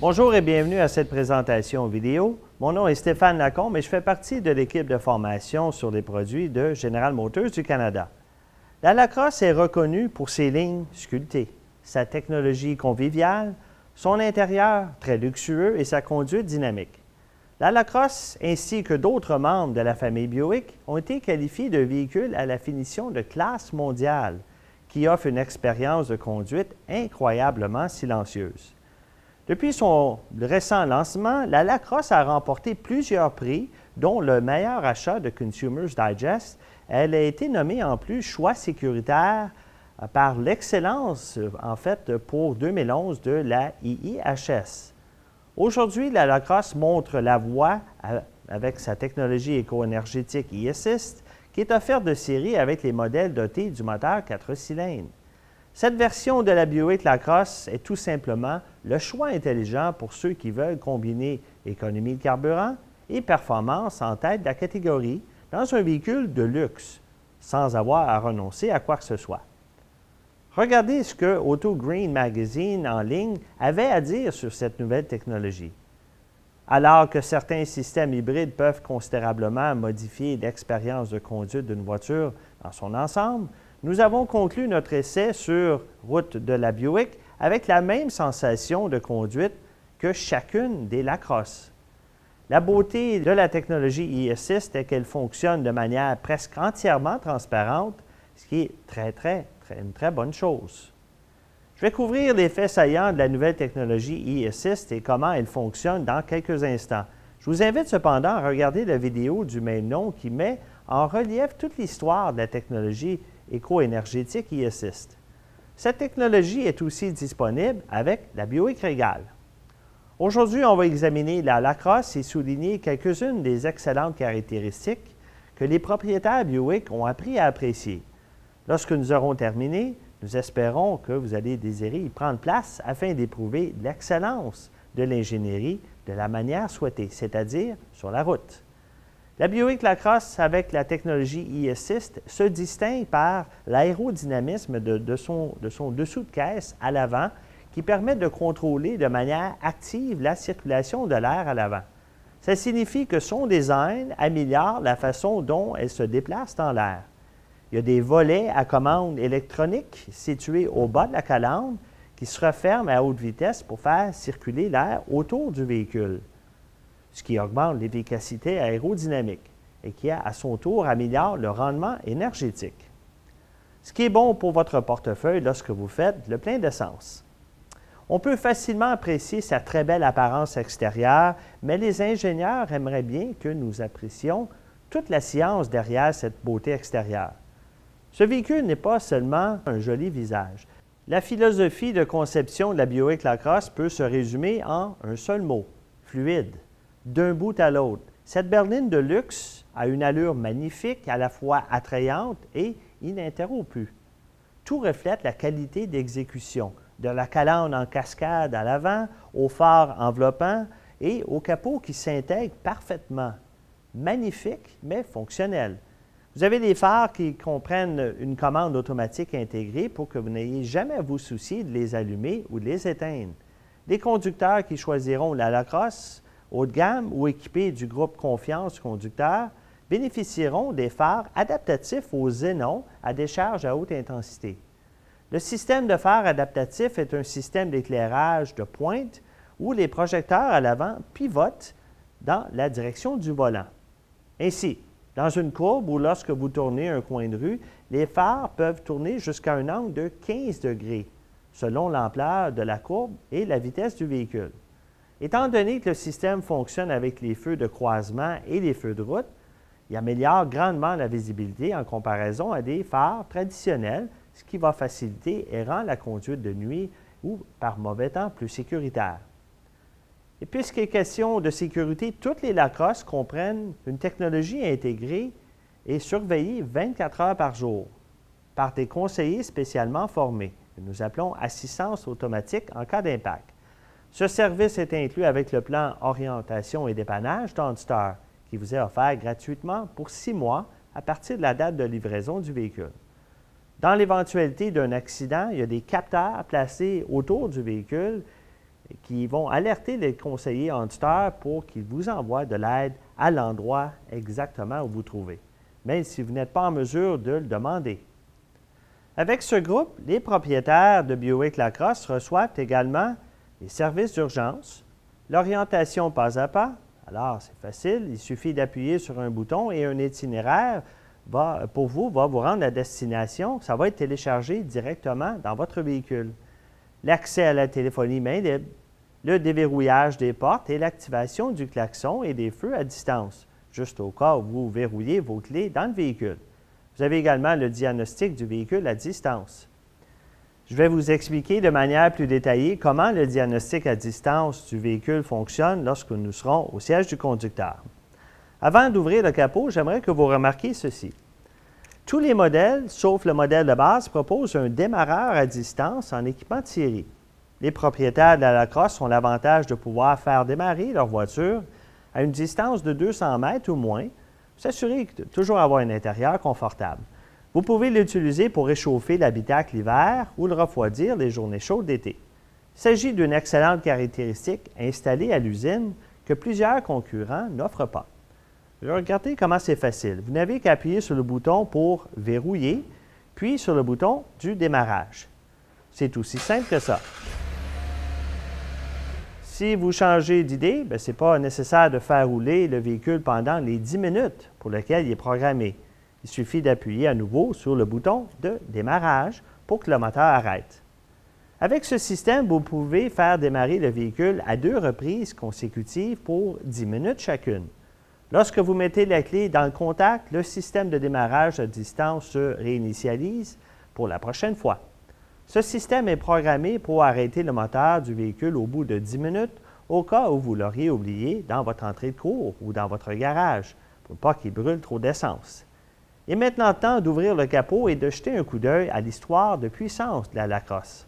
Bonjour et bienvenue à cette présentation vidéo. Mon nom est Stéphane Lacombe et je fais partie de l'équipe de formation sur les produits de General Motors du Canada. La Lacrosse est reconnue pour ses lignes sculptées, sa technologie conviviale, son intérieur très luxueux et sa conduite dynamique. La Lacrosse, ainsi que d'autres membres de la famille Buick, ont été qualifiés de véhicules à la finition de classe mondiale, qui offre une expérience de conduite incroyablement silencieuse. Depuis son récent lancement, la Lacrosse a remporté plusieurs prix, dont le meilleur achat de Consumers Digest. Elle a été nommée en plus choix sécuritaire par l'excellence, pour 2011 de la IIHS. Aujourd'hui, la Lacrosse montre la voie avec sa technologie éco-énergétique e-Assist, qui est offerte de série avec les modèles dotés du moteur 4 cylindres. Cette version de la Buick Lacrosse est tout simplement le choix intelligent pour ceux qui veulent combiner économie de carburant et performance en tête de la catégorie dans un véhicule de luxe, sans avoir à renoncer à quoi que ce soit. Regardez ce que Auto Green Magazine en ligne avait à dire sur cette nouvelle technologie. Alors que certains systèmes hybrides peuvent considérablement modifier l'expérience de conduite d'une voiture dans son ensemble, nous avons conclu notre essai sur route de la Buick avec la même sensation de conduite que chacune des Lacrosse. La beauté de la technologie e-Assist est qu'elle fonctionne de manière presque entièrement transparente, ce qui est une très bonne chose. Je vais couvrir les faits saillants de la nouvelle technologie e-Assist et comment elle fonctionne dans quelques instants. Je vous invite cependant à regarder la vidéo du même nom qui met en relief toute l'histoire de la technologie éco-énergétique e-Assist. Cette technologie est aussi disponible avec la Buick Regal. Aujourd'hui, on va examiner la Lacrosse et souligner quelques-unes des excellentes caractéristiques que les propriétaires Buick ont appris à apprécier. Lorsque nous aurons terminé, nous espérons que vous allez désirer y prendre place afin d'éprouver l'excellence de l'ingénierie de la manière souhaitée, c'est-à-dire sur la route. La Buick Lacrosse, avec la technologie e-Assist, se distingue par l'aérodynamisme de son dessous de caisse à l'avant qui permet de contrôler de manière active la circulation de l'air à l'avant. Ça signifie que son design améliore la façon dont elle se déplace dans l'air. Il y a des volets à commande électronique situés au bas de la calandre qui se referment à haute vitesse pour faire circuler l'air autour du véhicule, ce qui augmente l'efficacité aérodynamique et qui, à son tour, améliore le rendement énergétique. Ce qui est bon pour votre portefeuille lorsque vous faites le plein d'essence. On peut facilement apprécier sa très belle apparence extérieure, mais les ingénieurs aimeraient bien que nous apprécions toute la science derrière cette beauté extérieure. Ce véhicule n'est pas seulement un joli visage. La philosophie de conception de la Buick Lacrosse peut se résumer en un seul mot, fluide. D'un bout à l'autre, cette berline de luxe a une allure magnifique, à la fois attrayante et ininterrompue. Tout reflète la qualité d'exécution, de la calandre en cascade à l'avant, au phare enveloppant et au capot qui s'intègre parfaitement. Magnifique, mais fonctionnel. Vous avez des phares qui comprennent une commande automatique intégrée pour que vous n'ayez jamais à vous soucier de les allumer ou de les éteindre. Les conducteurs qui choisiront la Lacrosse haut de gamme ou équipés du groupe Confiance Conducteur bénéficieront des phares adaptatifs au xénon à décharge à haute intensité. Le système de phare adaptatif est un système d'éclairage de pointe où les projecteurs à l'avant pivotent dans la direction du volant. Ainsi, dans une courbe ou lorsque vous tournez un coin de rue, les phares peuvent tourner jusqu'à un angle de 15 degrés, selon l'ampleur de la courbe et la vitesse du véhicule. Étant donné que le système fonctionne avec les feux de croisement et les feux de route, il améliore grandement la visibilité en comparaison à des phares traditionnels, ce qui va faciliter et rend la conduite de nuit ou par mauvais temps plus sécuritaire. Et puisqu'il est question de sécurité, toutes les Lacrosse comprennent une technologie intégrée et surveillée 24 heures par jour par des conseillers spécialement formés, que nous appelons assistance automatique en cas d'impact. Ce service est inclus avec le plan orientation et dépannage d'OnStar, qui vous est offert gratuitement pour 6 mois à partir de la date de livraison du véhicule. Dans l'éventualité d'un accident, il y a des capteurs placés autour du véhicule qui vont alerter les conseillers auditeurs pour qu'ils vous envoient de l'aide à l'endroit exactement où vous vous trouvez, même si vous n'êtes pas en mesure de le demander. Avec ce groupe, les propriétaires de Buick Lacrosse reçoivent également les services d'urgence, l'orientation pas à pas. Alors, c'est facile, il suffit d'appuyer sur un bouton et un itinéraire pour vous va vous rendre à destination. Ça va être téléchargé directement dans votre véhicule. L'accès à la téléphonie main libre, le déverrouillage des portes et l'activation du klaxon et des feux à distance, juste au cas où vous verrouillez vos clés dans le véhicule. Vous avez également le diagnostic du véhicule à distance. Je vais vous expliquer de manière plus détaillée comment le diagnostic à distance du véhicule fonctionne lorsque nous serons au siège du conducteur. Avant d'ouvrir le capot, j'aimerais que vous remarquiez ceci. Tous les modèles, sauf le modèle de base, proposent un démarreur à distance en équipement de série. Les propriétaires de la Lacrosse ont l'avantage de pouvoir faire démarrer leur voiture à une distance de 200 mètres ou moins, pour s'assurer de toujours avoir un intérieur confortable. Vous pouvez l'utiliser pour réchauffer l'habitacle l'hiver ou le refroidir les journées chaudes d'été. Il s'agit d'une excellente caractéristique installée à l'usine que plusieurs concurrents n'offrent pas. Regardez comment c'est facile. Vous n'avez qu'à appuyer sur le bouton pour verrouiller, puis sur le bouton du démarrage. C'est aussi simple que ça. Si vous changez d'idée, ce n'est pas nécessaire de faire rouler le véhicule pendant les 10 minutes pour lesquelles il est programmé. Il suffit d'appuyer à nouveau sur le bouton de démarrage pour que le moteur arrête. Avec ce système, vous pouvez faire démarrer le véhicule à 2 reprises consécutives pour 10 minutes chacune. Lorsque vous mettez la clé dans le contact, le système de démarrage à distance se réinitialise pour la prochaine fois. Ce système est programmé pour arrêter le moteur du véhicule au bout de 10 minutes au cas où vous l'auriez oublié dans votre entrée de cour ou dans votre garage, pour ne pas qu'il brûle trop d'essence. Il est maintenant temps d'ouvrir le capot et de jeter un coup d'œil à l'histoire de puissance de la Lacrosse.